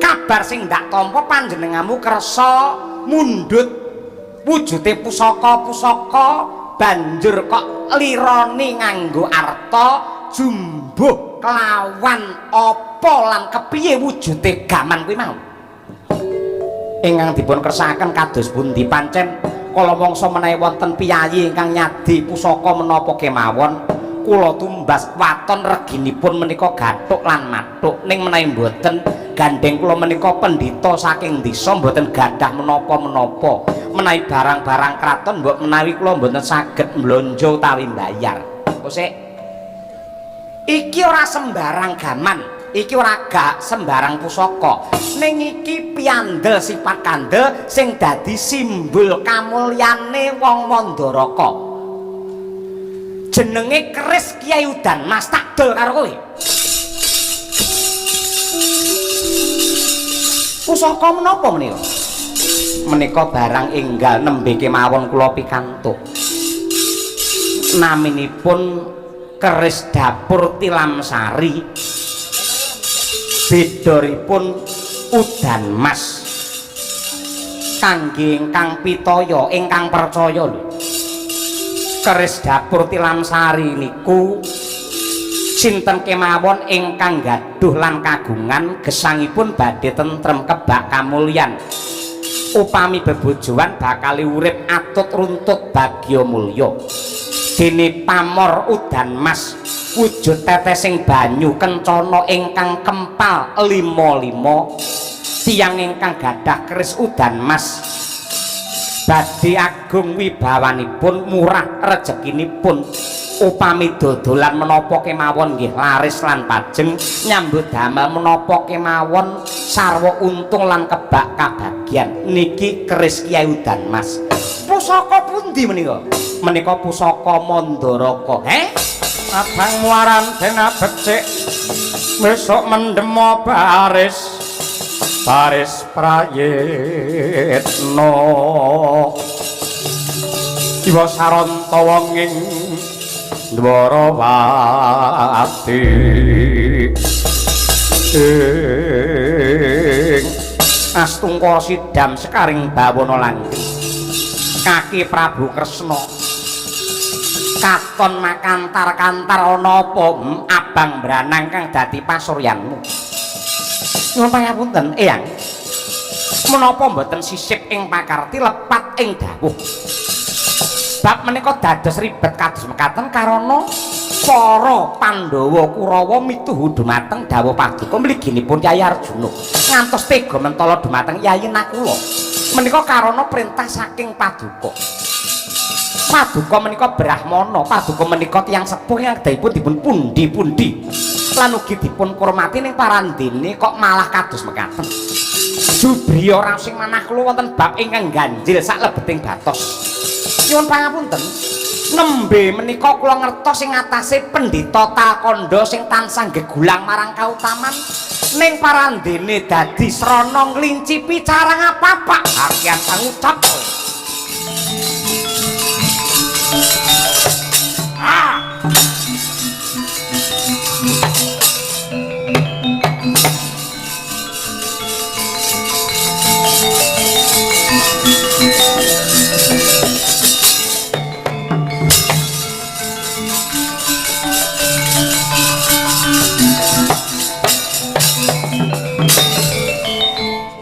kabar sing ndak tampa panjenenganmu kersa mundhut wujude pusaka banjur kok lirone nganggo arta jumbuh kelawan apa lan kepiye wujude gaman kuwi mau ingkang dipun kersakaken kados pundi pancen kala mangsa menawi wonten piyayi ingkang nyadi pusaka menapa kemawon kula tumbas waton reginipun menika gathuk lan mathuk ning menawi mboten gandeng kula menika pendhita saking desa mboten gadah menapa-menapa menawi barang-barang kraton mbok menawi kula mboten saged mblonjo utawi mbayar kosek iki ora sembarang gaman iki ora gak sembarang pusaka ning iki piandel sifat kandel sing dadi simbol kamulyane wong Mandaraka jenenge keris Kyai Udan Mas tak dol karo kowe pusaka menapa menika menika barang enggal nembe kemawon kula pikantuk naminipun keris dapur Tilam Sari bedoripun udan mas kangge ingkang pitaya ingkang percaya lho keris dapur Tilam Sari niku sinten kemawon ingkang gaduh lan kagungan gesangipun badhe tentrem kebak kamulyan upami bebojoan bakal urip atut runtut bagya mulya dene pamor udan mas wujud tetesing banyu kencana ingkang kempal limo-limo tiyang ingkang gadah keris udan mas badhe agung wibawanipun murah rezekinipun upami dodolan menapa kemawon nggih laris lan pajeng nyambut damel menapa kemawon sarwa untung lan kebak kabagyan niki keris Kyai Udan Mas pusaka pundi menika menika pusaka Mandaraka abang muaran dena becik besok mendemo baris prayitno Iwa saranta wonging Dwarawati Astungkara sidam sekaring bawana langgeng kaki Prabu Kresna katon makantar-kantar ana apa abang branang kang dadi pasuryanmu nyuwun pangapunten eyang menapa mboten sisip ing pakarti lepat ing dawuh bab menika dados ribet kados mekaten karana para Pandhawa Kurawa mituhu dumateng dawuh paduka mliginipun Kyai Arjuna ngantos tega mentala dumateng Yayi Nakula menika karana perintah saking paduka menika Brahmana paduka menika tiyang sepuh yang daipun dipun pundi-pundi lan ugi dipun kurmati ning parandene kok malah kados mekaten Jubriya rasing manah kula wonten bab ingkang ganjil sak lebeting batos nyuwun pangapunten nembe menika kula ngertos ing atase pendhita Talkanda sing tansah gegulang marang kautaman ning parandene dadi srana nglincipi carang apa Pak akyat pangucap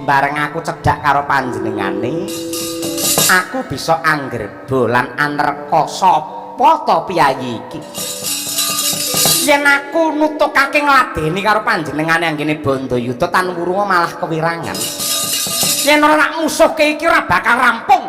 bareng aku cedhak karo panjenengane aku bisa anggerba lan anerka sapa ta piyayi iki yen aku nutukake ngladeni karo panjenengane anggene Bandayuda tan wurunga malah kewirangan yen ora musuhke iki ora bakal rampung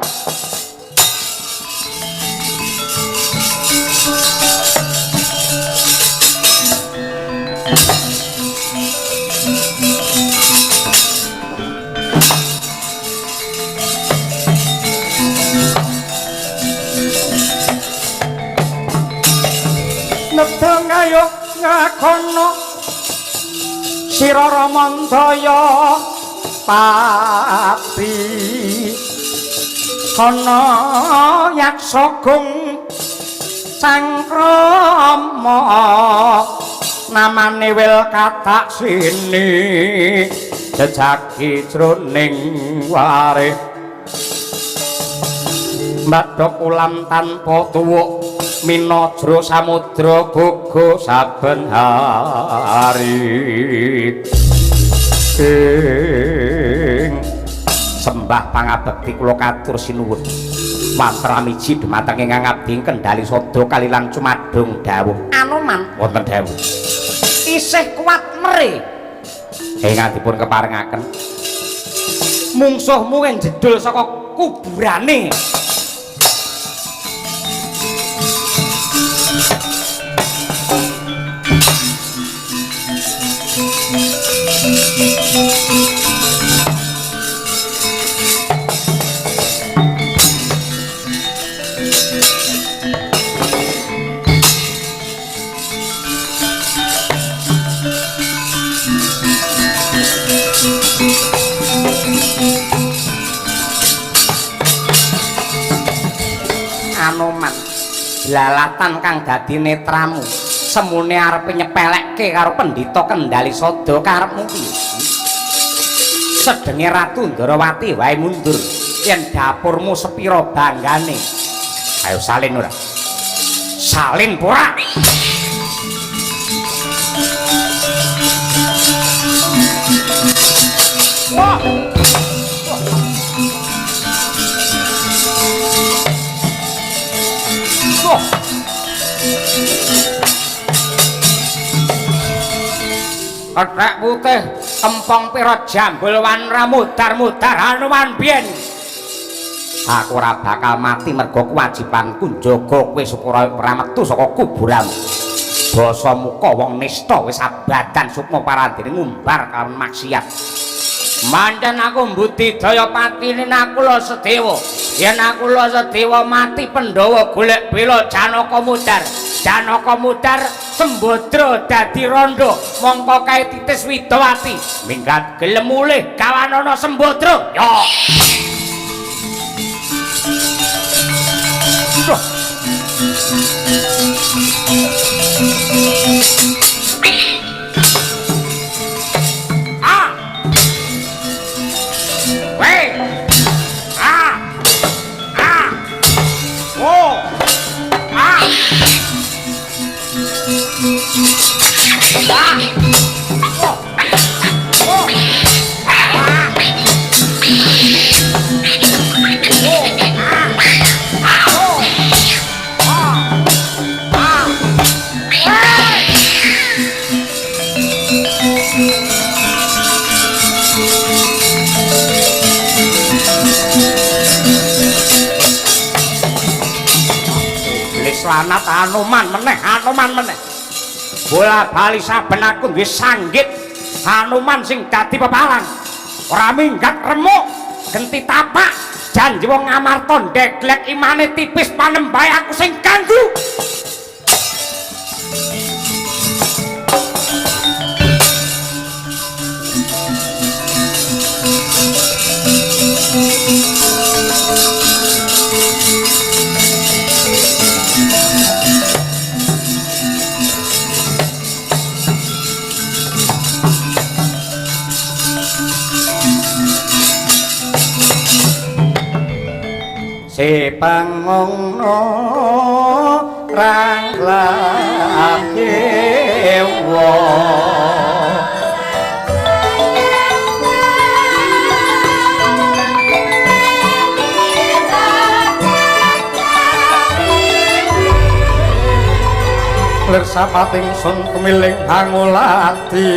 nedeng ayo ngakono sira Ramandaya pati ana yaksa gung cangkrama namane wil katak sini jejaki jroning ware mbadhok ulam tanpa tuwuk minajra samudra gugu saben hari sembah pangabekti kula katur sinuwun mantra miji dumateng ingkang abdi kendali sada kalilan cumadung dawuh Anoman wonten dawuh isih kuat mere ingkang dipun keparengaken mungsuhmu ing jedul saka kuburane Anoman lalatan kang dadi netramu semune arep nyepelekke karo pendhita kendali sada karepmu piye sedenge Ratu Ndarawati wae mundur yen dapurmu sepira banggane ayo salin ora salin pura wah Ketek putih kempong pira jambul wanra mudar-mudar Anoman biyen aku ora bakal mati mergo kewajibanku njaga kowe supaya ora metu saka kuburanmu basa muka wong nista wis abadan sukma parandene ngumbar karo maksiat manten aku mbudidaya patine Nakula Sedewa yen Nakula Sedewa mati Pandhawa golek bela Janaka Mudar Janaka Mudar Sembadra dadi randha mongko kae Titis Widawati minggat gelem mulih kawanana Sembadra yo lanat Anoman meneh bola bali saben aku duwe sanggit Anoman sing dadi pepalang ora minggat remuk genti tapak janji wong Amarta ndeglek imane tipis panembahe aku sing kanggu si pangongno rang lakewa lir sapating sun kemiling Bangulati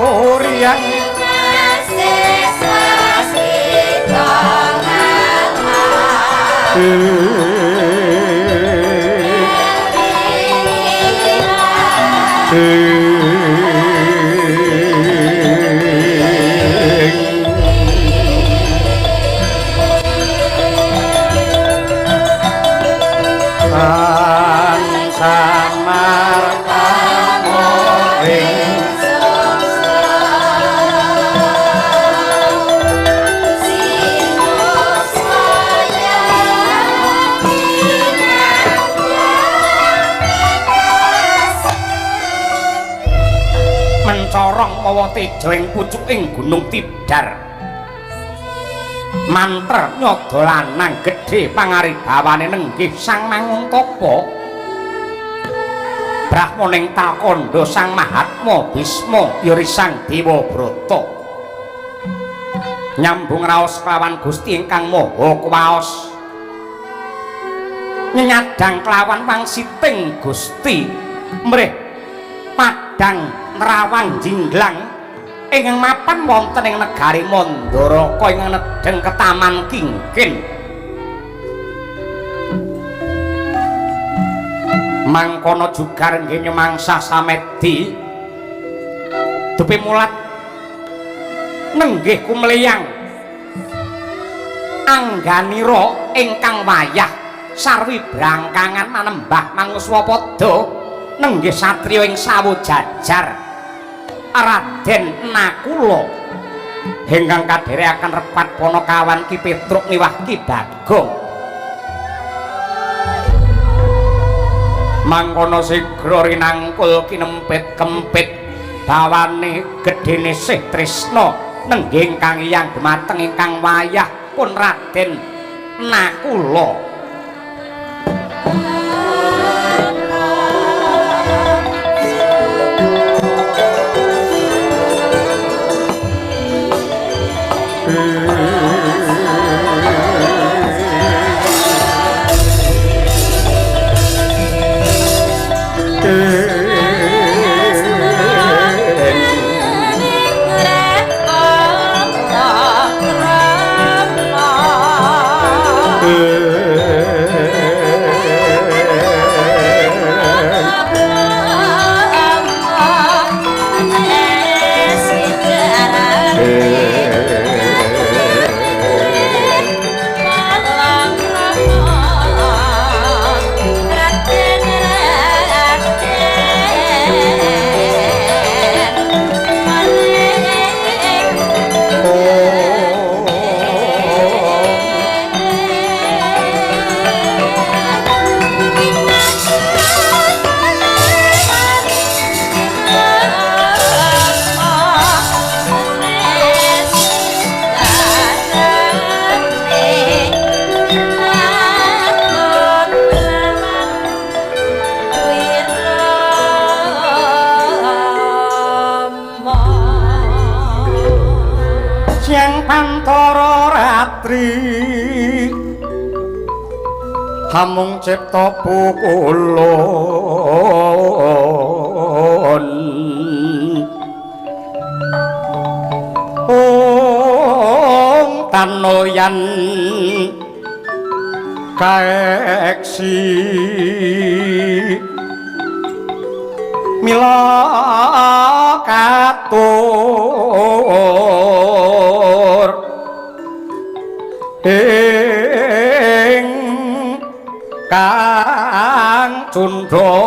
riang mencorong mawa tejo ing pucuking gunung Tidar manter nyodo lanang gedhe pangaribawane nenggih Sang Manguntapa Brahmaning Talkanda Sang Mahatma Bisma yuri Sang Dewa Brata nyambung raos kelawan Gusti ingkang Maha Kuwaos nyadang kelawan wangsiting Gusti mrih padang nerawang jinglang ingkang mapan wonten ing negari Mandaraka ingkang nedheng ketaman Kingkin mangkono jugar nggih nyemangsa samedi dupi mulat nenggih kumliyang angganira ingkang wayah sarwi brangkangan manembah Manguswapada nenggih satriya ing Sawojajar Raden Nakula ingkang kadherekaken repat Panakawan Ki Petruk miwah Ki Bagong mangkono sigra rinangkul kinempit kempit bawane gedhene Sih Trisna nenggih ingkang iyang dumateng ingkang wayah pun Raden Nakula hamung cipta pukulun tanoyan kaeksi mila katur Kang Cundra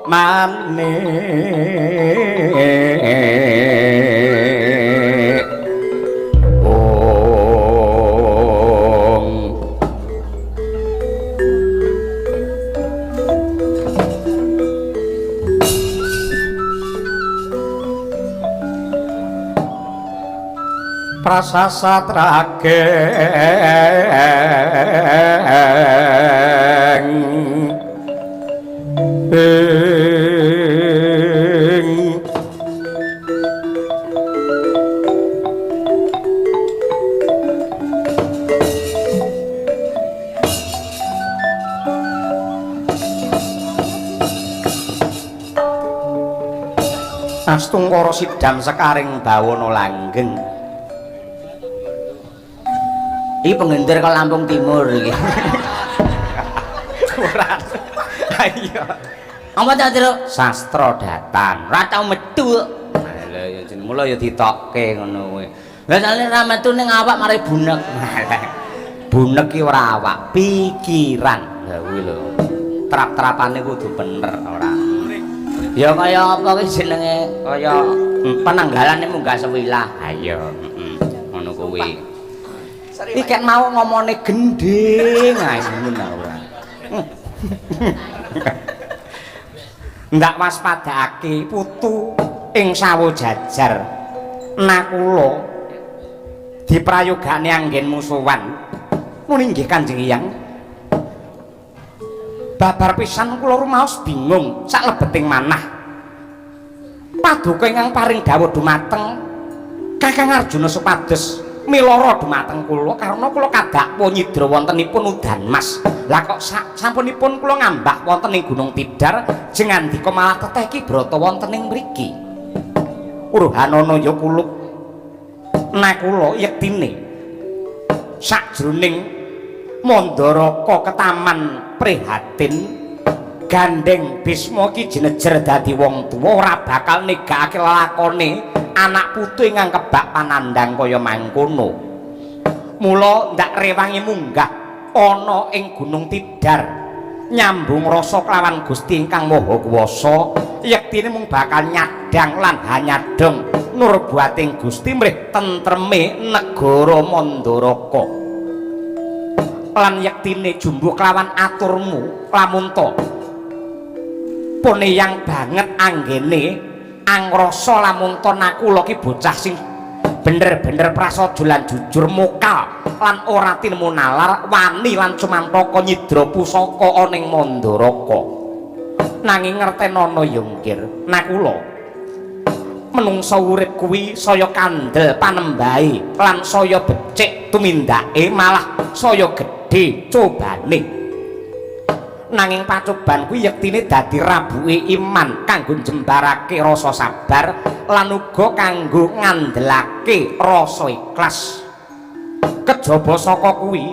manik prasasat rageng Mas Tungkara sidam sekaring bawana langgeng. Iki pengendir ke Lampung Timur iki. Ora. Ayo. Apa ta, Tru? Sastra datan. Ora tau metu. Lah ya jeneng mula ya ditokke ngono kuwi. Lah sale ra metu ning awak mari bunek. Bunek ki ora awak, pikiran. Lah kuwi lho. Trap-trapane kudu bener ora. Ya kaya apa ki jenenge? Kaya penanggalane munggah sewilah. Ayo, ngono kuwi. Iki mau ngomone gending ae ngono ora. Ndak waspadake putu ing sawo jajar Nakula diprayogane anggen musuhan muni nggih Kanjeng Hyang babar pisan kula rumaos bingung sak lebeting manah paduka ingkang paring dawuh dumateng Kakang Arjuna supados miloro dumateng kula karena kula kadhakwa nyidra wontenipun udan mas. Lah kok sampunipun kula ngambah wonten ing Gunung Tidar jeng andika malah teteh Ki Brata wonten ing mriki. Urhanana ya kuluk nakula yektine sajroning Mandaraka ketaman prihatin gandeng Bisma ki jenejer dadi wong tuwa ora bakal negakake lakone anak putu ingkang kebak panandang kaya mangkono. Mula ndak rewangi munggah ana ing Gunung Tidar nyambung rasa kelawan Gusti ingkang Maha Kuwasa yektine mung bakal nyadang lan hanyadong nurbating Gusti mrih tentreme negara Mandaraka. Lan yektine jumbuh kelawan aturmu lamun to puneyang banget anggene angrasa lamun to nakula ki bocah sing bener-bener prasaja lan jujur mokal lan ora tinemu nalar wani lan cumantaka nyidra pusaka ana ing Mandaraka. Nanging ngertenana ya ngkir nakula menungsa urip kuwi saya kandel panembahe lan saya becik tumindake malah saya gedhe cobane. Nanging pacoban kuwi yektine dadi rabuke iman kanggo njembarake rasa sabar lan uga kanggo ngandelake rasa ikhlas. Kejaba saka kuwi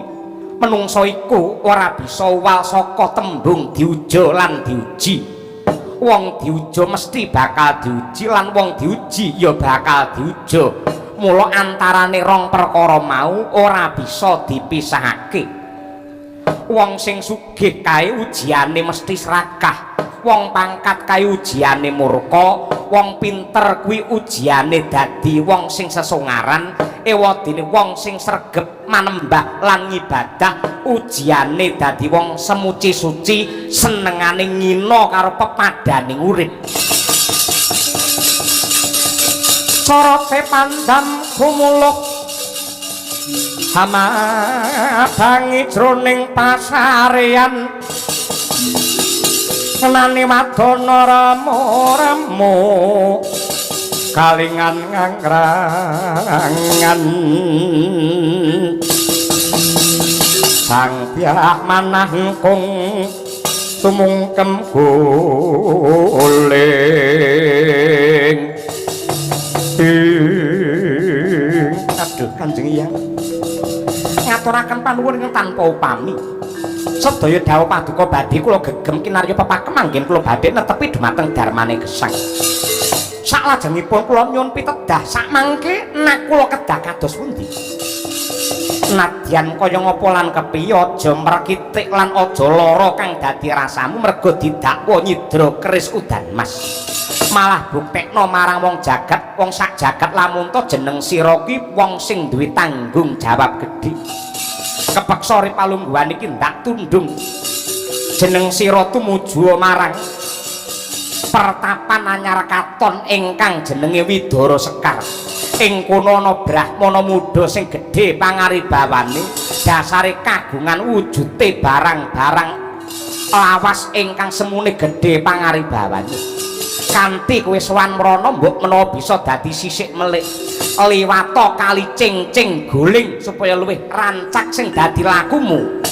menungsa iku ora bisa uwal saka tembung diuja lan diuji. Wong diuja mesti bakal diuji lan wong diuji ya bakal diuja. Mula antarane rong perkara mau ora bisa dipisahake. Wong sing sugih kae ujiane mesti serakah, wong pangkat kae ujiane murka, wong pinter kuwi ujiane dadi wong sing sesongaran, ewadene wong sing sregep manembah lan ngibadah ujiane dadi wong semuci suci senengane ngina karo pepadaning urip. Sorote pandam kumuluk hamadangi jroning pasarean nani wadana ramo-ramo kalingan ngangrangan sang piah manah kung tumungkem guling aduh Kanjeng Hyang ngaturaken panuwun ing tanpa upami sedaya dawuh paduka badhe kula gegem kinarya pepakem manggen kula badhe netepi dumateng darmane gesang. Saklajengipun kula nyuwun pitedah sakmangke nek kula kedah kados pundi nadyan kaya ngapa lan kepiye aja mrekitik lan aja lara kang dadi rasamu merga didakwa nyidra keris udan mas. Malah buktekno marang wong jagat, wong sak jagat lamun to jeneng sira ki wong sing duwe tanggung jawab gedhe. Kepeksa ripalungguhan iki ndak tundung. Jeneng sira tumuju marang pertapan anyar katon ingkang jenenge Widara Sekar. Ing kono ana Brahmana muda sing gedhe pangaribawane, dasare kagungan wujude barang-barang lawas ingkang semune gedhe pangaribawane. Kanthi kowe sowan mrana mbok menawa bisa dadi sisik melik liwata kali cing-cing guling supaya luwih rancak sing dadi lakumu.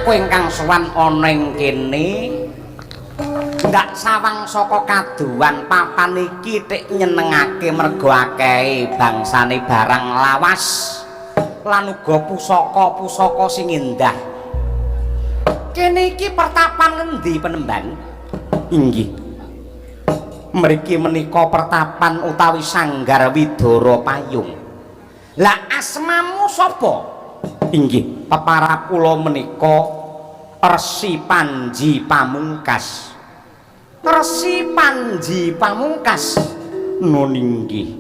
aku ingkang sowan ana ing kene ndak sawang saka kaduan papan iki tik nyenengake mergo akeh bangsane barang lawas lan uga pusaka-pusaka sing indah. Kene iki pertapan ngendi Penemban? Inggih. Mriki menika pertapan utawi Sanggar Widara Payung. Lah asmamu sapa? Inggih, peparap kula menika Resi Panji Pamungkas. Resi Panji Pamungkas nun inggih.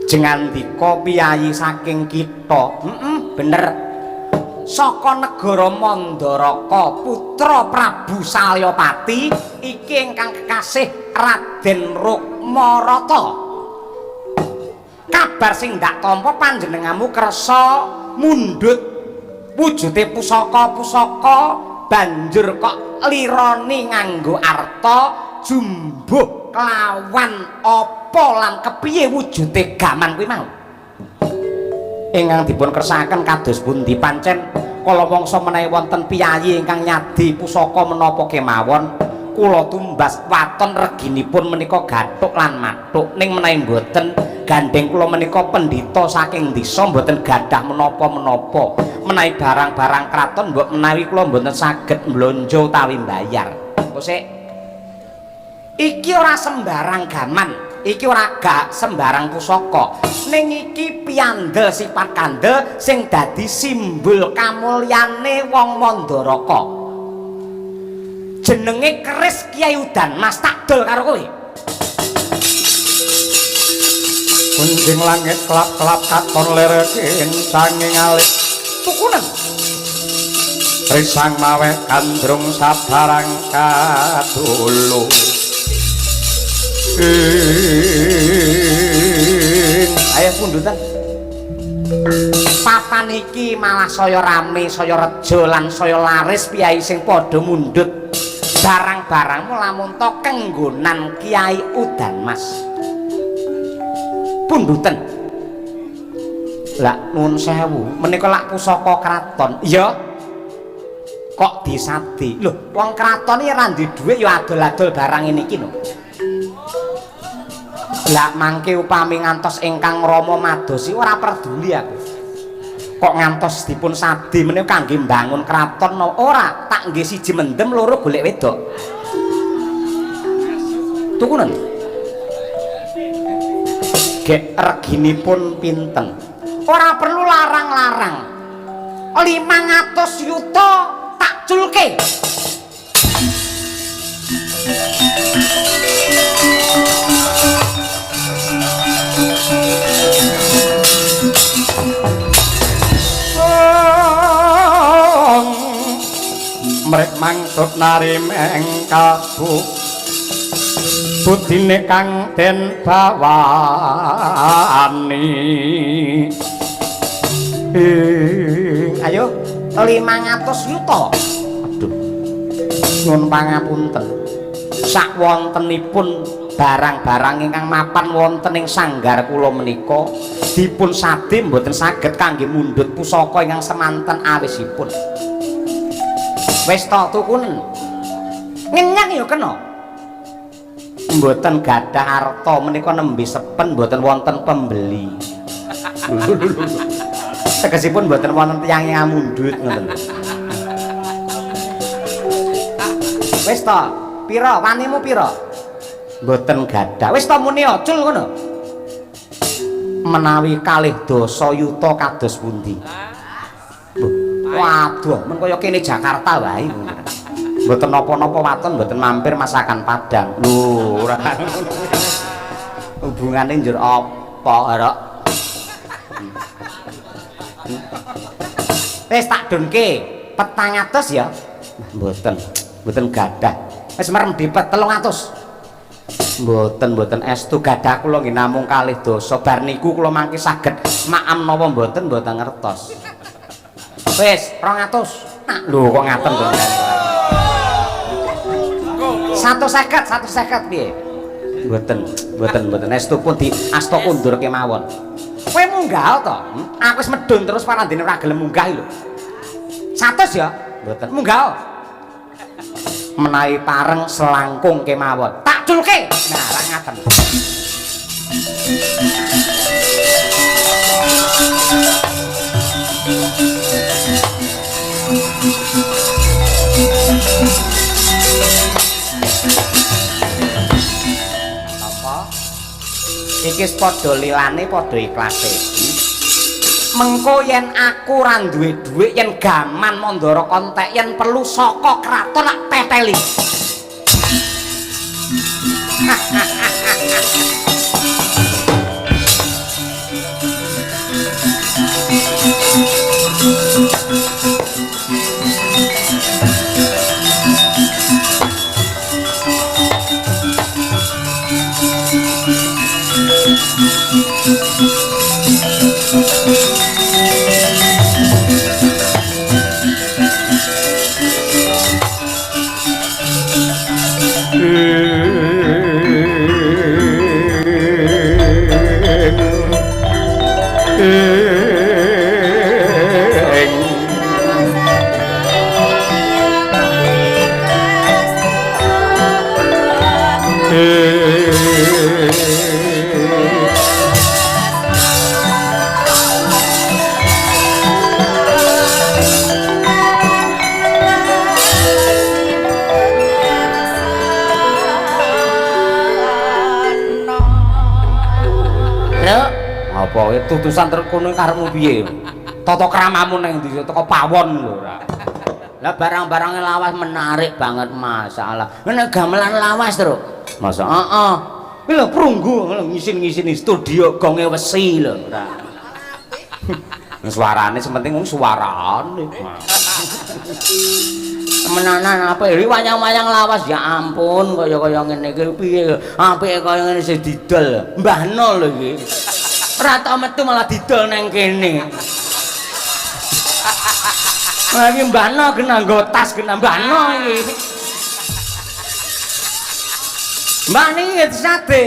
Jengandika piyayi saking kita. Bener. Saka negara Mandaraka putra Prabu Salyapati iki ingkang kekasih Raden Rukmarata. Kabar sing ndak tampa panjenenganmu kersa mundhut wujude pusaka-pusaka banjur kok lironi nganggo arta jumbuh kelawan apa lan kepiye wujude gaman kuwi mau. Ingkang dipun kersakaken kados pundi pancen kala mangsa menawi wonten piyayi ingkang nyadi pusaka menapa kemawon kula tumbas waton reginipun menika gathuk lan mathuk ning menawi mboten gandeng kula menika pendhita saking desa mboten gadah menapa-menapa menawi barang-barang kraton mbok menawi kula mboten saged mblonjo utawi mbayar. Kosek iki ora sembarang gaman, iki ora gak sembarang pusaka. Ning iki piyandel sifat kandel sing dadi simbol kamulyane wong Mandaraka. Jenenge keris Kyai Udan Mas tak dol karo kowe. Kunjing langit kelap-kelap katon lerekin sanging alit tukunen. Risang mawe kandrung sabarang kadulu. Ayo pundutan. Papan iki malah saya rame, saya rejo lan saya laris piyai sing padha mundhut barang-barangmu lamun to kenggonan Kyai Udan Mas. Pundutan. Lah nuwun sewu, menika lak pusaka kraton. Iya. Kok disadi? Lho, wong kraton iki ora duwe dhuwit ya adol-adol barang ini iki lho. Lah mangke upami ngantos ingkang Rama madosi ora peduli aku. Kok ngantos dipun sadi menika kangge mbangun kraton ora, tak nggih siji mendem loro golek wedok. Tukunen. Gek reginipun pinten? Ora perlu larang-larang. 500 yuta tak culke. Mrek mangsut nari mengkabu budine kang den bawani. Ayo 500 yuta. Aduh. Nyuwun pangapunten. Sak wontenipun barang-barang ingkang mapan wonten ing sanggar kula menika dipun sadi mboten saged kangge mundhut pusaka ingkang semanten awisipun. Wis to tukunen. Ngenyang ya kena. Mboten gadah arta menika nembe sepen mboten wonten pembeli. Tegesipun mboten wonten tiyang ingkang mundhut ngoten. Wis to, pira wanimu pira? Mboten gadah. Wis to muni acul ngono. Menawi kalih dasa yuta kados pundi? Waduh, men kaya kene Jakarta wae. Mboten napa-napa waton mboten mampir masakan Padang. Lho, ora ngono. Hubungane njur apa, Rok? Wis tak donke 400 ya. Mboten gadah. Wis merem dipet 300. Mboten estu gadah kula nggih namung kalih dasa. Bar niku kula mangke saged maam napa mboten ngertos. Wis 200. Nah, lho kok ngaten to. 150 piye? Mboten estu pun di asta kundur kemawon. Kowe munggah to? Aku wis medun terus parandene ora gelem munggah lho. 100 ya? mboten munggah menawi pareng selangkung kemawon tak culke nah ra ngaten apa iki padha lilane padha ikhlase mengko yen aku ra duwe dhuwit yen gaman Mandara kontek yen perlu saka kraton tak teteli tutusan terkono karepmu piye? Tata kramamu ning ndi? Teko pawon lho ora. Lah barang-barangnya lawas menarik banget masalah. Nek gamelan lawas terus. Masa heeh. Kuwi lho prunggu ngisin-ngisini studio gonge wesi lho ora. Suarane sementing wong suarane. Menanan apa iki wayang-wayang lawas ya ampun kaya-kaya ngene iki piye apike kaya ngene sing didol. Mbahno lho iki. Ora tau metu malah didol nang kene. Lagi mbahno kena nggo tas kena mbahno iki. Mbah niki sate.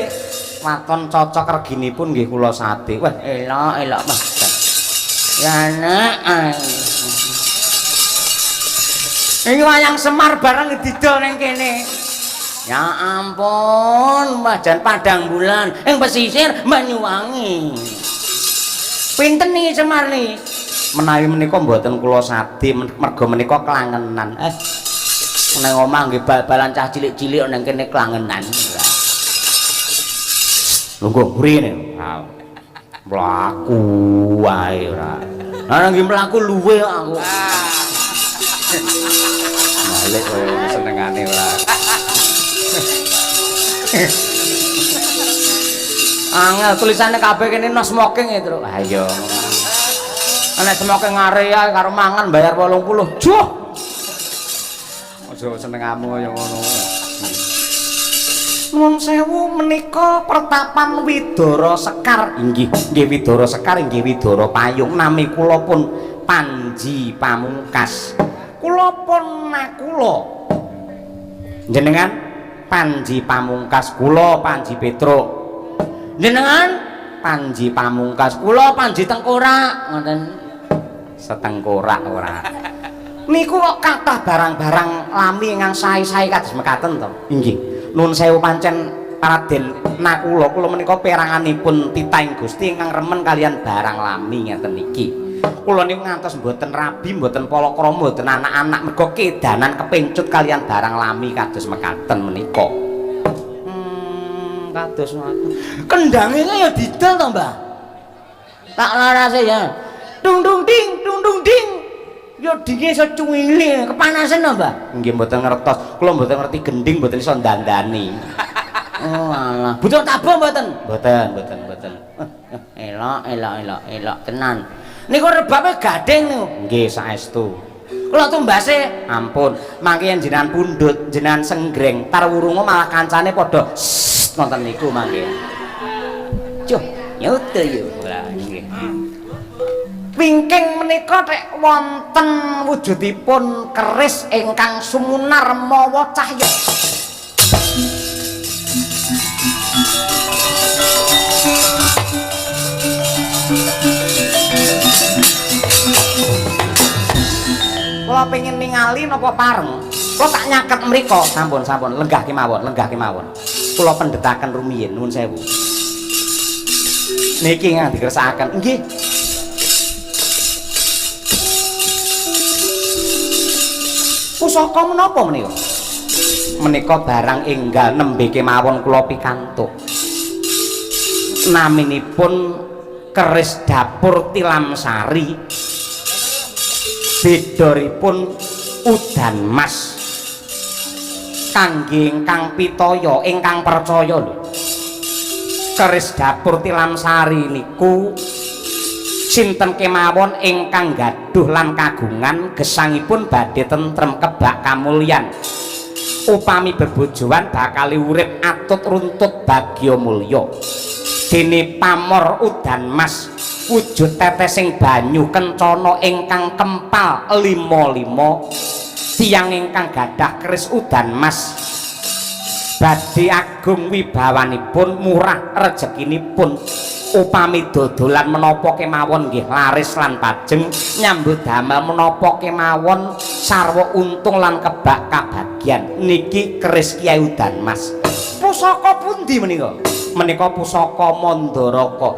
Waton cocok reginipun nggih kula sate. Wah, elok Mas. Ya nek. Iki wayang Semar barang didol nang kene. Ya ampun, Mbah Jan Padang Bulan, ing pesisir Banyuwangi. Pinten niki Semar niki? Menawi menika mboten kula sadi, merga menika klangenan. Nang omah nggih bal-balan cah cilik-cilik nang kene klangenan. Lungguh mrene. Mlaku wae ora. Lah nggih mlaku luwe aku. Balik kowe senengane ora. Angel tulisannya kabeh kene no smoking ya terus. Ayo. Nek smoking area karo mangan bayar 80. Juh. Aja senengamu ya ngono. Nuwun sewu menika pertapan Widara Sekar. Inggih, nggih Widara Sekar inggih Widara Payung. Nami kula pun Panji Pamungkas. Kula pun nakula. Jenengan Panji Pamungkas, kula Panji Petruk. Jenengan Panji Pamungkas, kula Panji Tengkorak. Ngoten setengkorak ora. Niku kok kathah barang-barang lami ingkang sae-sae kados mekaten to. Inggih. Nuwun sewu pancen Raden Nakula kula menika peranganipun titahing Gusti ingkang remen kalian barang lami ngeten iki. Kula niku ngantos mboten rabi, mboten palakrama, mboten anak-anak mergo kedanan kepencut kalian barang lami kados mekaten menika. Kados ngoten. Kendange ya didol to, Mbah. Tak larase ya. Dung dung ding, dung dung ding. Ya dinge iso cuwili, kepanasan to, Mbah? Nggih mboten ngertos. Kula mboten ngerti gending, mboten iso ndandani. Oh alah. Butuh tabung mboten? Mboten. Elok tenan. Niku rebabe gading niku. Nggih saestu. Kula tumbase ampun, mangke yen jenengan pundhut, jenengan senggreng, tar wurunga malah kancane padha nonton niku mangke. Cuh, nyoto yo. Lah nggih. Wingking menika tek wonten wujudipun keris ingkang sumunar mawa cahya. Kula pengen ningali napa pareng. Kula tak nyaket mriku. Sampun, lenggah kemawon. Kula pendhetaken rumiyin nuwun sewu. Niki ngang dikersakaken. Nggih. Pusaka menapa menika? Menika barang enggal nembe kemawon kula pikantuk. Naminipun keris dapur Tilamsari. Bedoripun udan mas. Kangge ingkang pitaya ingkang percaya lho. Keris dapur Tilamsari niku sinten kemawon ingkang gaduh lan kagungan gesangipun badhe tentrem kebak kamulyan. Upami bebojoan bakal urip atut runtut bagya mulya. Dene pamor udan mas wujud tetesing banyu kencana ingkang kempal lima-lima tiyang ingkang gadah keris udan mas badhe agung wibawanipun murah rezekinipun upami dodolan menapa kemawon nggih laris lan pajeng nyambut damel menapa kemawon sarwa untung lan kebak kabagyan niki keris Kyai Udan Mas. Pusaka pundi menika? Menika pusaka Mandaraka.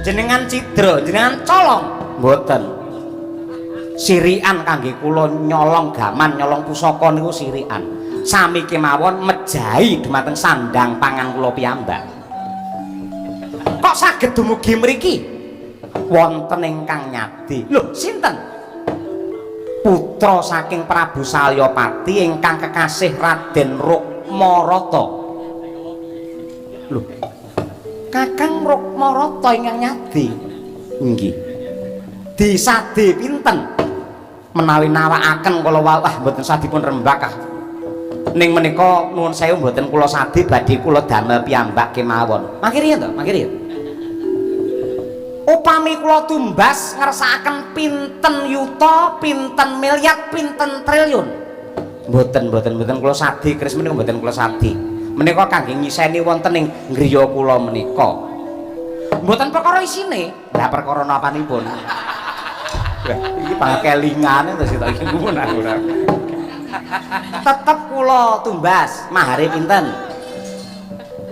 Jenengan cidra, jenengan colong mboten. Sirikan kangge kula nyolong gaman, nyolong pusaka niku sirikan. Sami kemawon mejahi dumateng sandang pangan kula piyambak. Kok saged dumugi mriki? Wonten ingkang nyadi. Lho, sinten? Putra saking Prabu Salyapati ingkang kekasih Raden Rukmarata. Lho, Kakang Rukmarata ingkang nyadi. Nggih. Disade pinten? Menawi nawakaken kula wawah mboten sadipun rembak ah. Ning menika nuwun sewu mboten kula sadi badhe kula damel piyambak kemawon. Mangkiriyen to, mangkiriyen. Upami kula tumbas ngersakaken pinten yuta, pinten miliar, pinten triliun. Mboten kula sadi kris menika mboten kula sadi. Menika kangge nyiseni wonten ing griya kula menika. Mboten perkara isine, lah perkara napanipun. Iki pakelingane to sitok iki ngumun aku ora. Tetep kula tumbas, mahare pinten?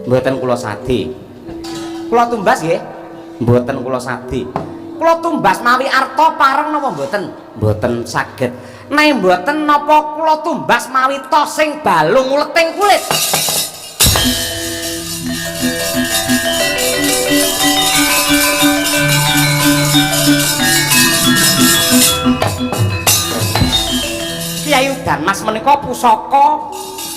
Mboten kula sadi. Kula tumbas nggih? Mboten kula sadi. Kula tumbas mawi arta pareng napa mboten? Mboten saged. Nek mboten napa kula tumbas mawi tosing balung uleting kulit. Kyai Udan Mas menika pusaka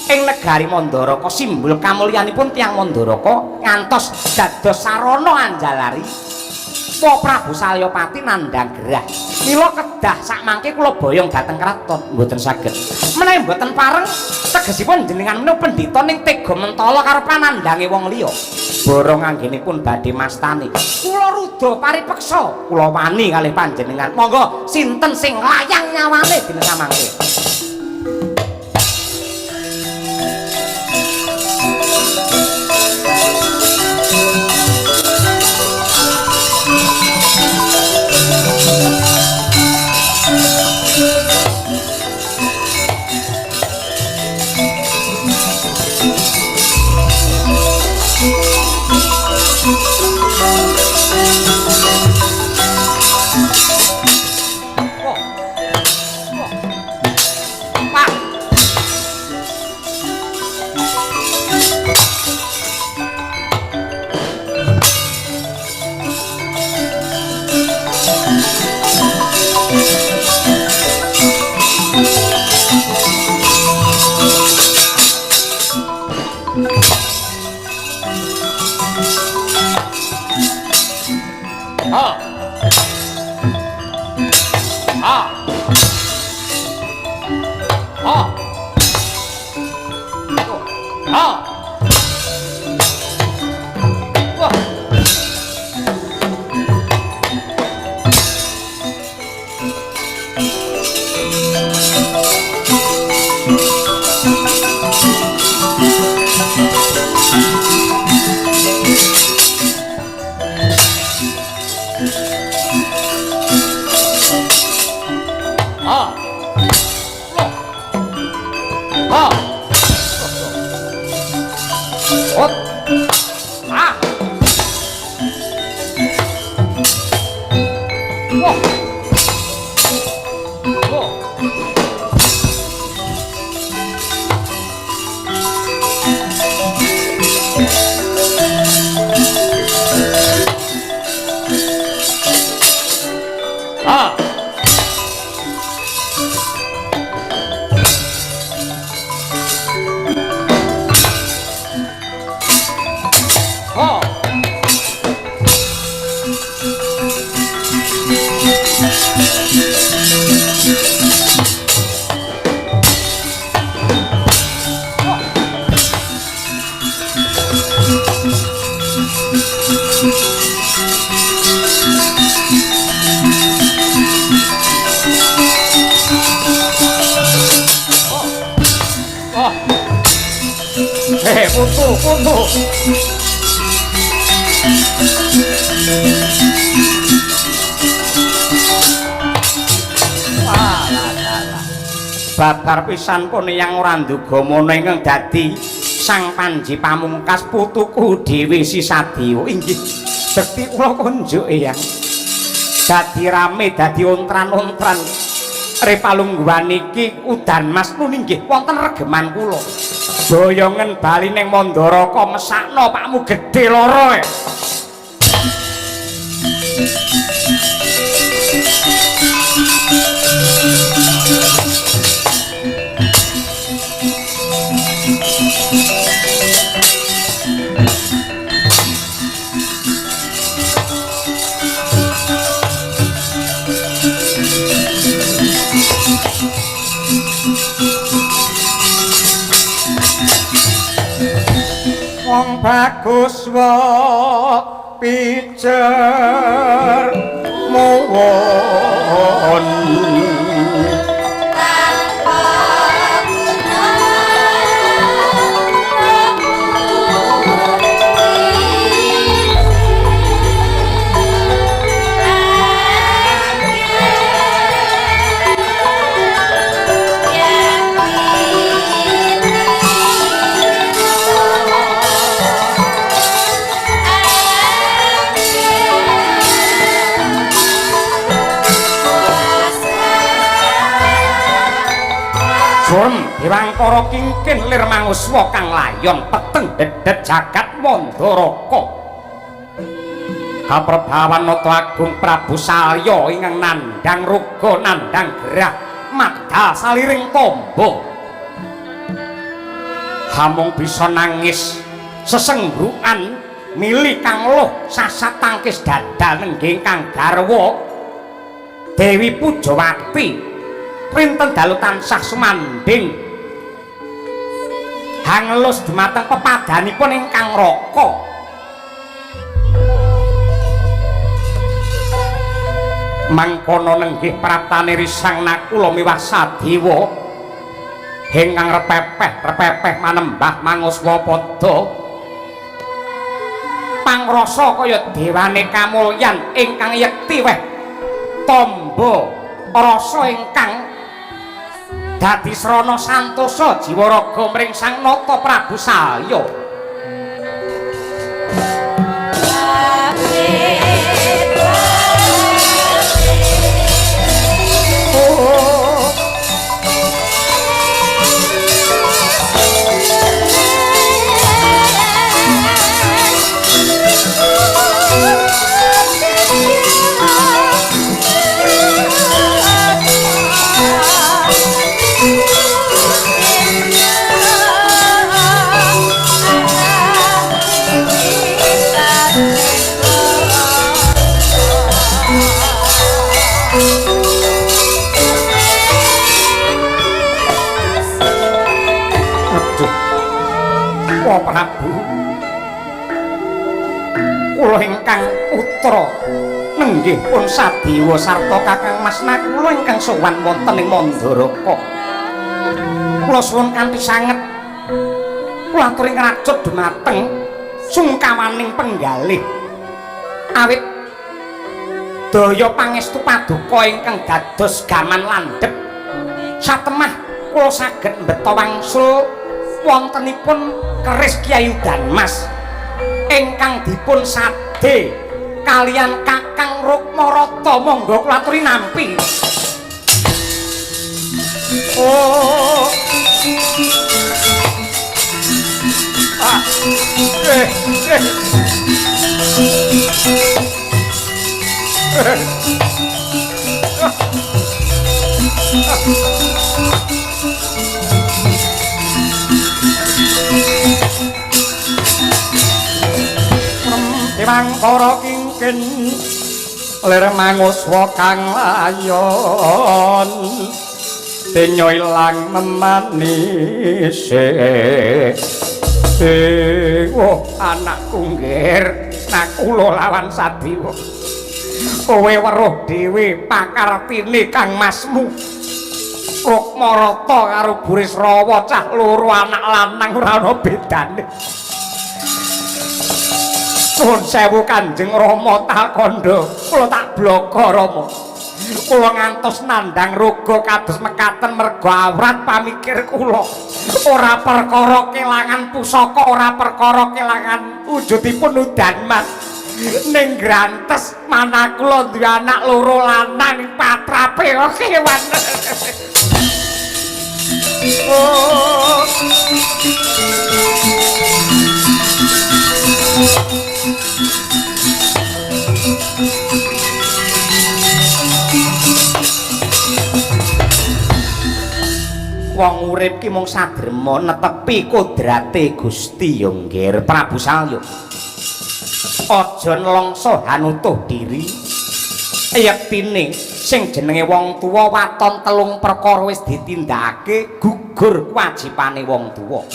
ing negari Mandaraka simbol kamulyanipun tiyang Mandaraka ngantos dados sarana anjalari Pa Prabu Salyapati nandhang gerah. Mila kedah sakmangke kula boyong dhateng kraton mboten saged. Menawi mboten pareng tegesipun jenengan menika pendhita ning tega mentala karo panandhange wong liya. Borong anggenipun badhe mastani. Kula rudha paripeksa, kula wani kalih panjenengan. Monggo sinten sing layang nyawane dina samangke. Hot. Ah. Wah. Wah. Ah. Oh. Oh. Putu. Babar pisan pun yang ora nduga mono ingkang dadi Sang Panji Pamungkas putuku Dewi Sisadéwa inggih bekti kula kunjuk eyang dadi rame dadi ontran-ontran repalungguhan iki udan mas nun inggih wonten regeman kula boyongen bali ning Mandaraka mesakno pakmu gedhe lara wong bagus wae pijer mawon Hirangkara kingkin lir manguswa kang layon peteng dedet jagat Mandaraka kaprabawan nata agung Prabu Salya ingkang nandhang ruga nandhang gerah madal saliring tamba hamung bisa nangis sesenggukan mili kang luh sasat tangkis dadal nengging kang garwa Dewi Pujawati printen dalu tansah sumanding hangelus dumateng pepadanipun ingkang raka mangkono nenggih praptane risang nakula miwah Sadewa ingkang repepeh manembah manguswa padha pangrasa kaya dewane kamulyan ingkang yekti weh tamba rasa ingkang dadi srana santosa jiwa raga mring Sang Nata Prabu Salya Prabu kula ingkang putra nenggih pun Sadewa sarta Kakang Mas Nakula ingkang sowan wonten ing Mandaraka kula suwun kanthi sanget kula aturi ngrajut dumateng sungkawaning penggalih awit daya pangestu paduka ingkang dados gaman landhep satemah kula saged mbeta wangsul wontenipun keris Kyai Udanmas ingkang dipun sade kalian Kakang Rukmarata, monggo kula aturi nampi. Oh. Ah. Dewang para kingkin lir manguswa kang layon denya ilang memanise dewa anakku nggir nakula lawan Sadiwa kowe weruh dhewe pakartine kang masmu Rukmarata karo Burisrawa cah loro anak lanang ora ana bedane. Nuwun sewu Kanjeng Rama Takandha, kula tak blaka Rama. Kula ngantos nandhang raga kados mekaten merga awrat pamikir kula. Ora perkara kelangan pusaka, ora perkara kelangan wujudipun Udanmas. Ning grantes manah kula duwe anak loro lanang patrape kewan. Oh. Wong urip ki mung sadrema netepi kodrate Gusti ya nggir Prabu Salya. Aja nelongso hanutuh diri. Yektine sing jenenge wong tuwa waton telung perkara wis ditindakake gugur kewajibane wong tuwa.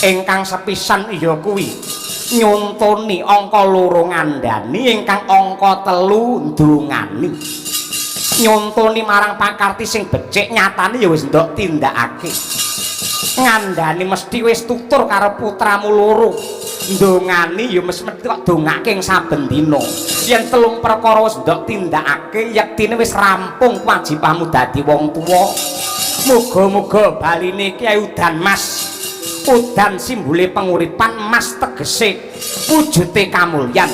Ingkang sepisan ya kuwi nyuntuni angka 2 ngandhani, ingkang angka 3 ndungani. Nyuntuni marang pakarti sing becik nyatane ya wis ndok tindakake. Ngandhani mesti wis tutur karo putramu loro. Ndongani ya mesti kok dongake ing saben dina. Yen 3 perkara wis ndok tindakake, yektine wis rampung kewajibanmu dadi wong tuwa. Muga-muga baline Kyai Udanmas. Udan simbole penguripan, mas tegese wujude kamulyan.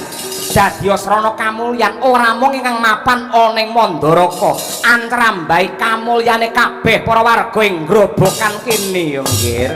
Dadi asrana kamulyan ora mung ingkang mapan ana ing Mandaraka, antrambai kamulyane kabeh para warga ing grobokan kene ya nggih.